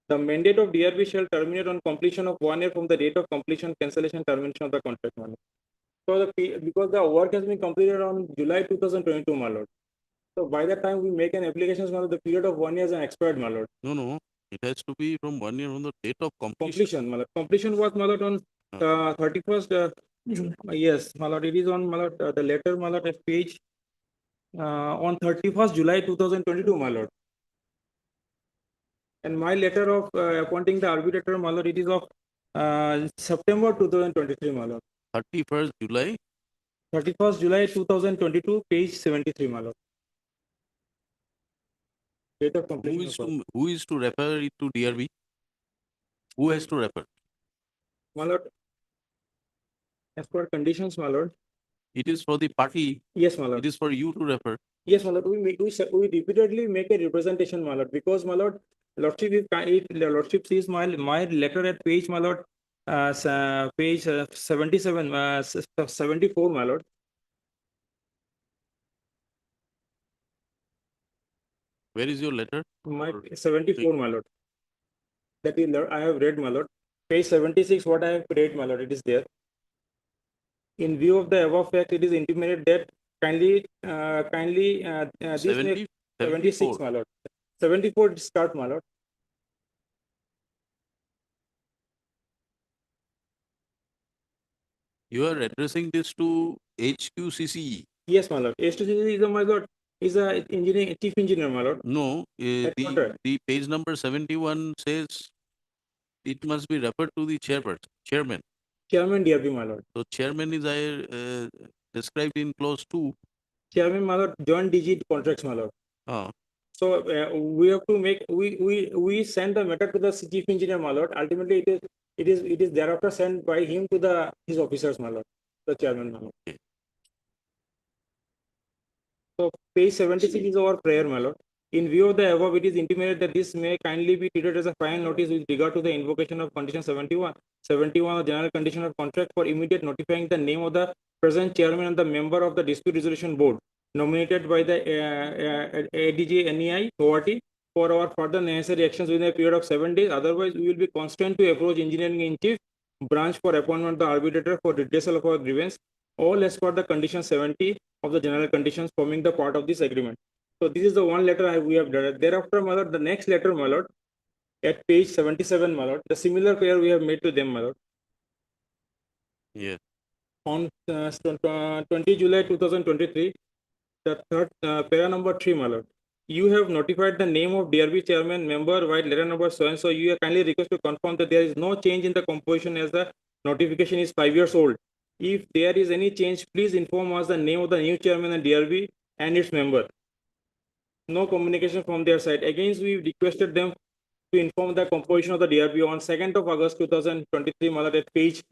The mandate of DRB shall terminate on completion of 1 year from the date of completion, cancellation, termination of the contract, my lord. So, because the work has been completed on July 2022, my lord. So, by the time we make an application, my lord, the period of 1 year is expired, my lord. No, it has to be from 1 year from the date of completion. Completion, my lord. Completion was, my lord, on 31st. Yes, my lord. It is on, my lord, the letter, my lord, at page on 31st July 2022, my lord. And my letter of appointing the arbitrator, my lord, it is of September 2023, my lord. 31st July. 31st July 2022, page 73, my lord. Date of completion. Who is to refer it to DRB? Who has to refer? My lord, as per conditions, my lord. It is for the party. Yes, my lord. It is for you to refer. Yes, my lord. We repeatedly make a representation, my lord, because, my lord, lordship lordship sees my letter at page, my lord, page 77, 74, my lord. Where is your letter? My 74, my lord. That is, I have read, my lord. Page 76, what I have read, my lord, it is there. In view of the above fact, it is intimated that kindly, this 70, 76, 74. my lord. 74 start, my lord. You are addressing this to HQCCE. Yes, my lord. S2CC is, my lord, is a engineering chief engineer, my lord. No, Headquarter. the page number 71 says it must be referred to the chairman. Chairman DRB, my lord. So chairman is described in clause 2. Chairman, my lord, joint DG contracts, my lord. Ah, So we have to make we send the matter to the chief engineer, my lord. Ultimately, it is thereafter sent by him to his officers, my lord, the chairman, my lord. okay. So page 76 is our prayer, my lord. In view of the above, it is intimated that this may kindly be treated as a final notice with regard to the invocation of condition 71 of general condition of contract for immediate notifying the name of the present chairman and the member of the dispute resolution board nominated by the ADG NEI ORT for our further necessary actions within a period of 7 days. Otherwise, we will be constrained to approach engineering in chief branch for appointment of the arbitrator for redressal of our grievance, all as per the condition 70 of the general conditions forming the part of this agreement. So this is the one letter we have done. Thereafter, my lord, the next letter, my lord, at page 77, my lord, the similar prayer we have made to them, my lord. Yes. On 20 July 2023, the third para number 3, my lord. You have notified the name of DRB chairman member while letter number so and so. You are kindly request to confirm that there is no change in the composition as the notification is 5 years old. If there is any change, please inform us the name of the new chairman and DRB and its member. no communication from their side. Again, we requested them to inform the composition of the DRB on 2nd of August 2023, my lord, at page.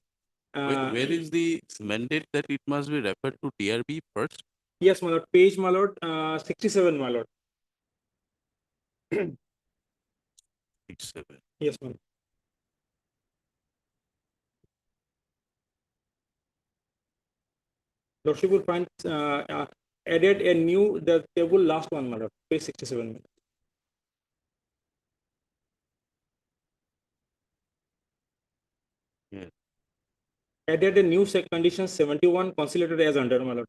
Where is the mandate that it must be referred to DRB first? Yes, my lord, page, my lord, 67, my lord. 67. Yes, my lord. Lordship will find added a new the table last one, my lord, page 67. my lord. Yes. Added a new condition 71 considered as under, my lord.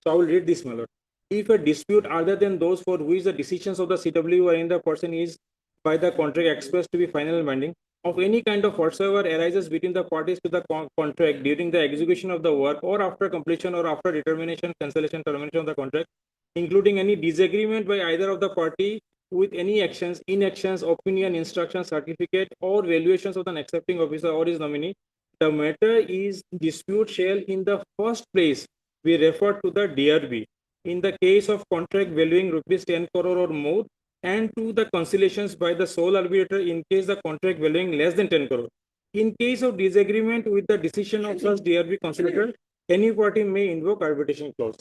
So I will read this, my lord. If a dispute other than those for which the decisions of the CW or any other person is by the contract expressed to be final and binding of any kind of whatsoever arises between the parties to the contract during the execution of the work or after completion or after determination, cancellation, termination of the contract, including any disagreement by either of the party with any actions, inactions, opinion, instruction, certificate, or valuations of an accepting officer or his nominee, the matter is dispute shall in the first place be referred to the DRB in the case of contract valuing rupees 10 crore or more, and to the conciliations by the sole arbitrator in case the contract valuing less than 10 crore. In case of disagreement with the decision of such DRB conciliator, any party may invoke arbitration clause.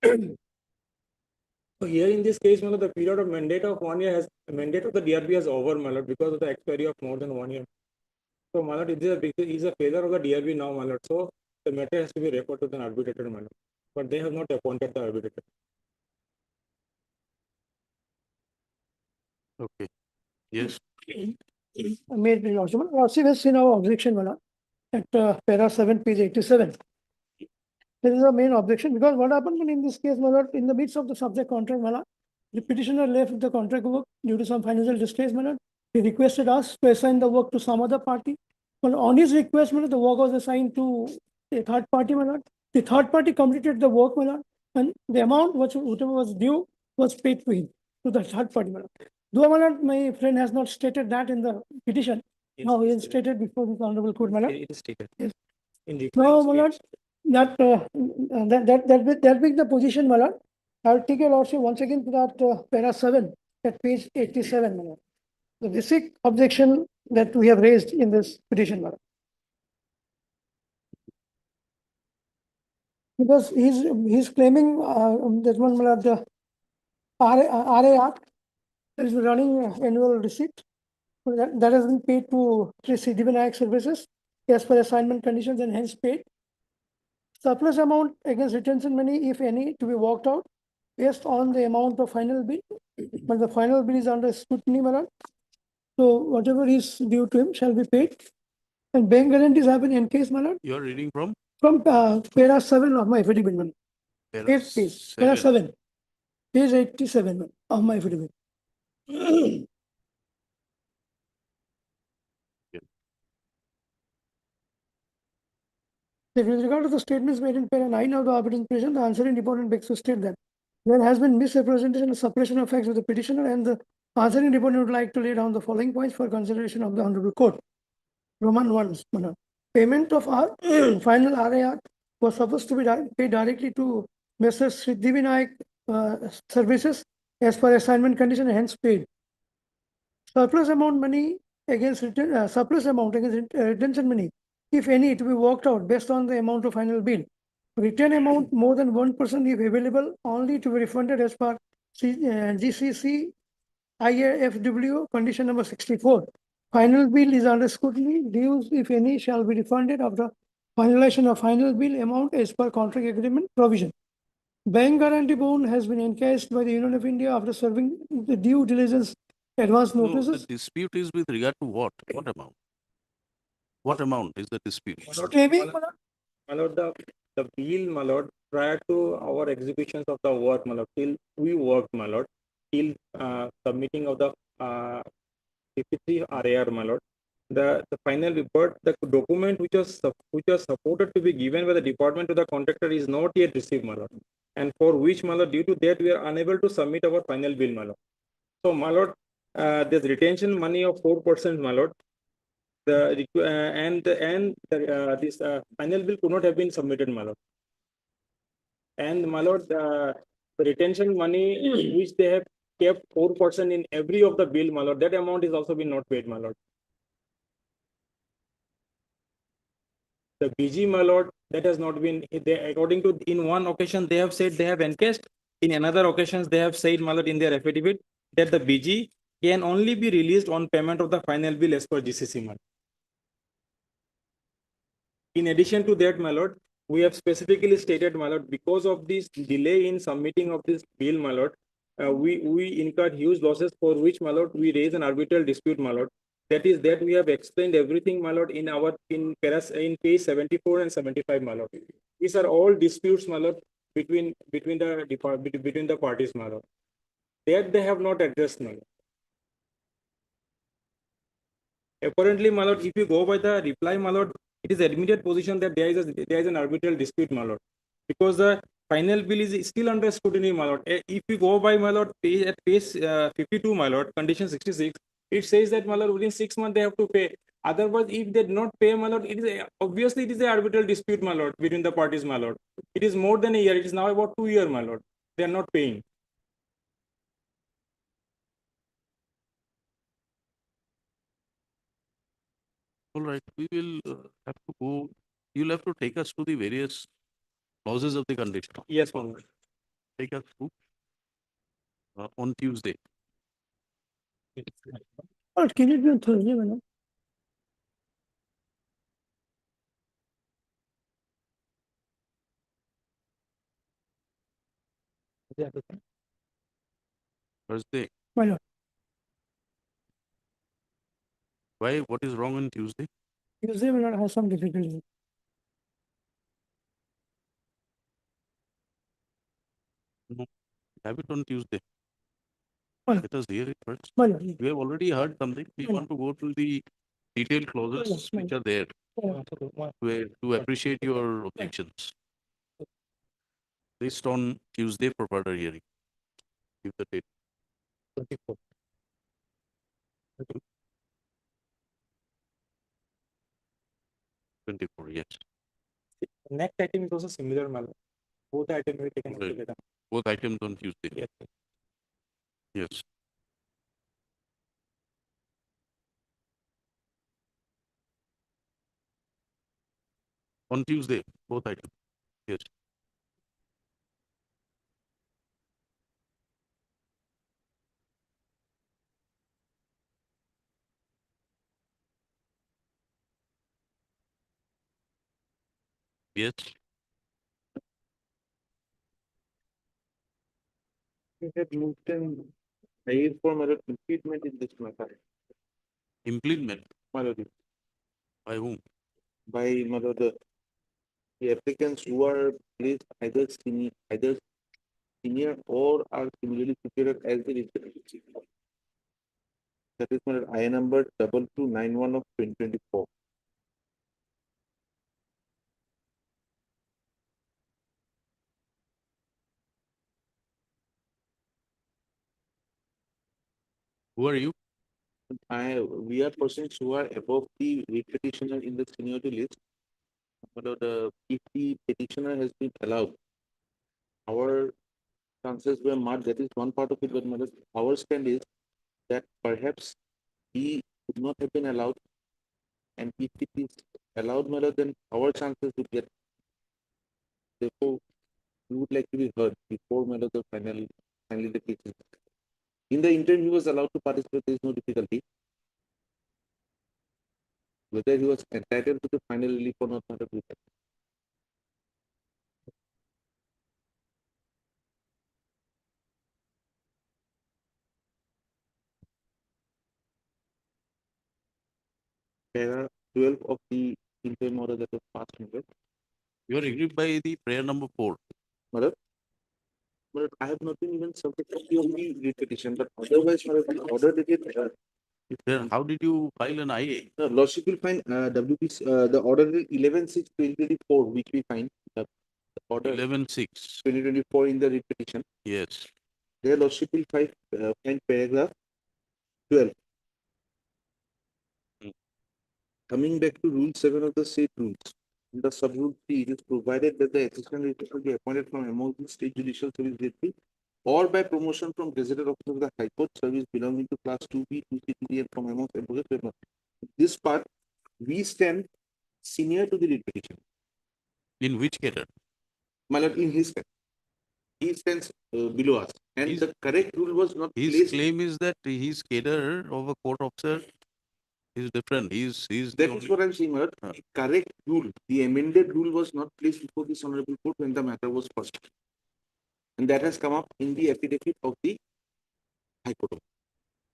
So here in this case, the period of mandate of 1 year has mandate of the DRB has over, my lord, because of the expiry of more than 1 year. So, my lord, it is a failure of the DRB now, my lord. So the matter has to be referred to the arbitrator, my lord. But they have not appointed the arbitrator. Okay. Yes. Made the lordship. Lordship has seen our objection, Mala, at para 7, page 87. This is the main objection because what happened in this case, Mala, in the midst of the subject contract, Mala, the petitioner left the contract work due to some financial distress, Mala. He requested us to assign the work to some other party. Well, on his request, Mala, the work was assigned to a third party, Mala. The third party completed the work, Mala, and the amount whatever was due was paid to him, to the third party, Mala. Though, Mala, my friend has not stated that in the petition. Yes, Now he yes, has stated before this honorable court, Mala. it is stated. Yes. In the No, my lord, that being the position, my lord, I'll take your lordship once again to that para 7 at page 87, my lord. The basic objection that we have raised in this petition, my lord. Because he's claiming that one, my lord, the RA Act that is running annual receipt that has been paid to Siddhivinayak Services as per assignment conditions and hence paid. Surplus amount against retention money, if any, to be worked out based on the amount of final bill, but the final bill is under scrutiny, my lord. So whatever is due to him shall be paid. And bank guarantees have been encased, my lord, You are reading from from para 7 of my affidavit, my lord. para Page, para 7. 7, page 87 of my affidavit. With regard to the statements made in para 9 of the arbitration petition, the answering deponent begs to state that there has been misrepresentation and suppression of facts of the petitioner, and the answering deponent would like to lay down the following points for consideration of the Honorable Court. Roman 1, payment of our final RAR was supposed to be paid directly to Messrs. Siddhivinayak Services as per assignment condition and hence paid. Surplus amount money against surplus amount against retention money, if any, to be worked out based on the amount of final bill. Return amount more than 1% if available, only to be refunded as per GCC IAFW condition number 64. Final bill is under scrutiny. Dues, if any, shall be refunded after finalization of final bill amount as per contract agreement provision. Bank guarantee bond has been encased by the Union of India after serving the due diligence advance No, notices. the dispute is with regard to what? What amount? What amount is the dispute? Claiming, My lord, the bill, my lord, prior to our executions of the work, my lord, till we worked, my lord, till submitting of the 53 RAR, my lord, the final report, the document which was supported to be given by the department to the contractor is not yet received, my lord, and for which, my lord, due to that we are unable to submit our final bill, my lord. So, my lord, there's retention money of 4%, my lord. This final bill could not have been submitted, my lord. And my lord, the retention money which they have kept 4% in every of the bill, my lord, that amount is also been not paid, my lord. The BG, my lord, that has not been, they, according to, in one occasion, they have said they have encashed. In another occasions, they have said, my lord, in their affidavit, that the BG can only be released on payment of the final bill as per GCC, my lord. In addition to that, my lord, we have specifically stated, my lord, because of this delay in submitting of this bill, my lord, we incurred huge losses for which, my lord, we raise an arbitral dispute, my lord. That is that we have explained everything, my lord, in our in page 74 and 75, my lord. These are all disputes, my lord, between the parties, my lord. That they have not addressed, my lord. Apparently, my lord, if you go by the reply, my lord, it is admitted position that there is an arbitral dispute, my lord, because the final bill is still under scrutiny, my lord. If you go by, my lord, at page 52, my lord, condition 66, it says that, my lord, within 6 months they have to pay. Otherwise, if they do not pay, my lord, obviously it is an arbitral dispute, my lord, between the parties, my lord. It is more than a year. It is now about 2 years, my lord. They are not paying. All right, we will have to go. You'll have to take us to the various clauses of the condition. Yes, my lord. Take us through on Tuesday. But can it be on Thursday, madam? Thursday. My lord, Why? What is wrong on Tuesday? Tuesday will not have some difficulty. No, have it on Tuesday. Well- Let us hear it first. My lord, We have already heard something. We Well- want to go to the detailed clauses Well- which are there well- to appreciate your objections. Based on Tuesday for further hearing. Give the date. 24. 24, yes. Next item is also similar, my lord. Both items will be taken Right. together. Both items on Tuesday. Yes. Yes. On Tuesday, both items. Yes. Yes. We had moved in higher for my impediment in this matter. Implement Malady by whom? by mother the applicants who are placed either senior or are similarly situated as the representative. That is my I number 2291 of 2024. Who are you? We are persons who are above the lead petitioner in the seniority list. But if the petitioner has been allowed, our chances were marked. That is one part of it. But mother, our stand is that perhaps he would not have been allowed, and if it is allowed, mother, then our chances would get. Therefore, we would like to be heard before mother the finally the case is. In the interim, he was allowed to participate. There is no difficulty. Whether he was entitled to the final relief or not, matter with that. Para 12 of the interim order that was passed in it. You are aggrieved by the prayer number 4. Mother, but I have not been even subject of the writ petition, but otherwise, mother, the order that it, Then how did you file an IA? the lordship will find WPC, the order 11/6/2024, which we find the order 11-6. 2024 in the writ petition. Yes. Their lordship will find paragraph 12. Hmm. Coming back to rule 7 of the state rules. in the sub-rule 3, it is provided that the assistant registrar shall be appointed from among the state judicial service district or by promotion from gazetted officer of the High Court service belonging to class 2B, 2C, and from among advocates. This part, we stand senior to the writ petitioner. In which cadre? My lord, in his case, he stands below us, and His- the correct rule was not His placed. claim is that his cadre of a court officer is different. He's the That is only, what I'm saying, my lord. Ah. The correct rule, the amended rule was not placed before this honorable court when the matter was first. And that has come up in the affidavit of the High Court.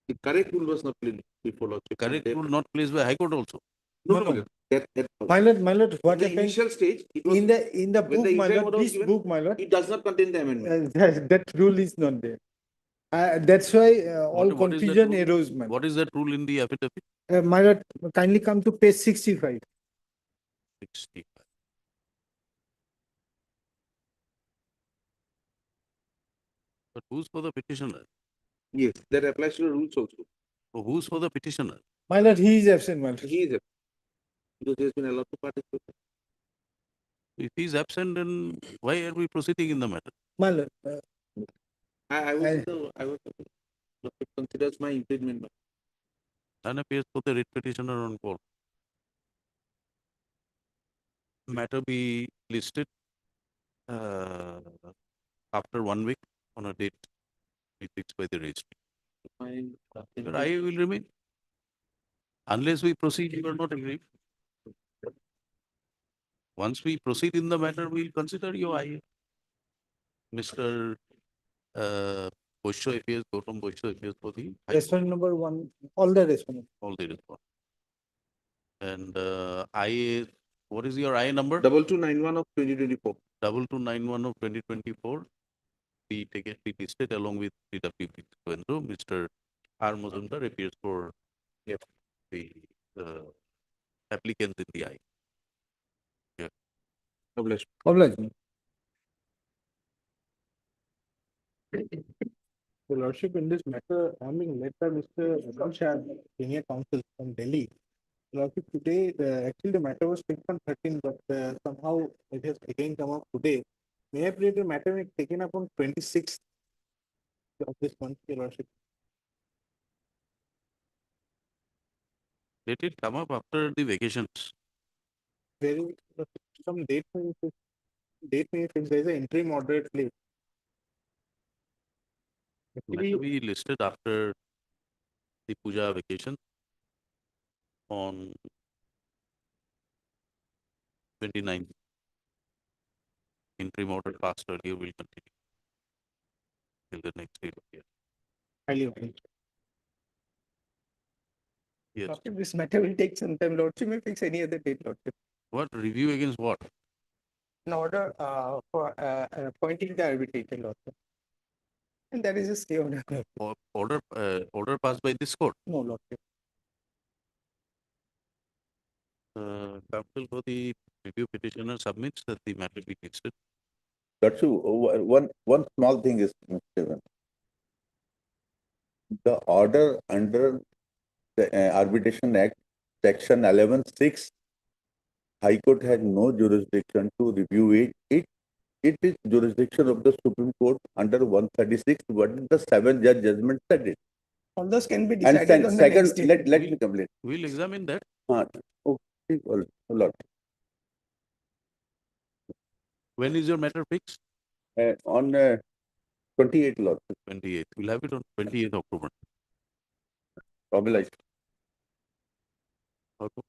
The correct rule was not placed before lordship. and correct that- rule not placed by High Court also. No, No, no, no. my lord. That, My lord, in what the happened initial stage, it was, in the when book, the my interim lord, order was this given, book, my lord, it does not contain the amendment. that rule is not there. That's why all What is that confusion rule? arose, my lord. What is that rule in the affidavit? My lord, kindly come to page 65. 65. But who's for the petitioner? Yes, that applies to the rules also. So who's for the petitioner? My lord, he is absent, my lord. He is, because he has been allowed to participate. If he's absent, then why are we proceeding in the matter? My lord, I was, it considers my impediment. None appears for the writ petitioner on call. Matter be listed after 1 week on a date be fixed by the registry. But I will remain. Unless we proceed, you are not agreed. Once we proceed in the matter, we'll consider your IA. Mr. Bosho appears, Gautam Bosho appears for the High Court, respondent number 1, all the respondents. all the response. And IA, what is your IA number? 2291 of 2024. 2291 of 2024. Be taken, be listed along with DWP Vendor. Mr. R. Mazumdar appears for the applicants in the IA. Published. Obliged. Your Lordship, in this matter, I'm being led by Mr. Atul Shah, senior counsel from Delhi. Your Lordship, today, actually the matter was picked on 13, but somehow it has again come up today. May I plead the matter being taken up on 26th of this month, Your Lordship? Let it come up after the vacations. Very, some date may be fixed, there is an interim order at play. Matter be listed after the puja vacation on 29th. Interim order passed earlier will continue till the next date. Highly obliged. Yes. Lordship, this matter will take some time. Lordship may fix any other date, Lordship. What review against what? An order for appointing the arbitrator, Lordship. And that is a stay order. Order passed by this court. No, Lordship. Counsel for the review petitioner submits that the matter be listed. That's one small thing is, Mr. Chairman. The order under the Arbitration Act, Section 11(6), High Court has no jurisdiction to review it. It is jurisdiction of the Supreme Court under 136. What is the 7-judge judgment said it? All those can be And decided on the second, next day. let me complete. We'll examine that. Okay, a lot. When is your matter fixed? On 28 lot, 28th. We'll have it on 28th October. obliged. Okay.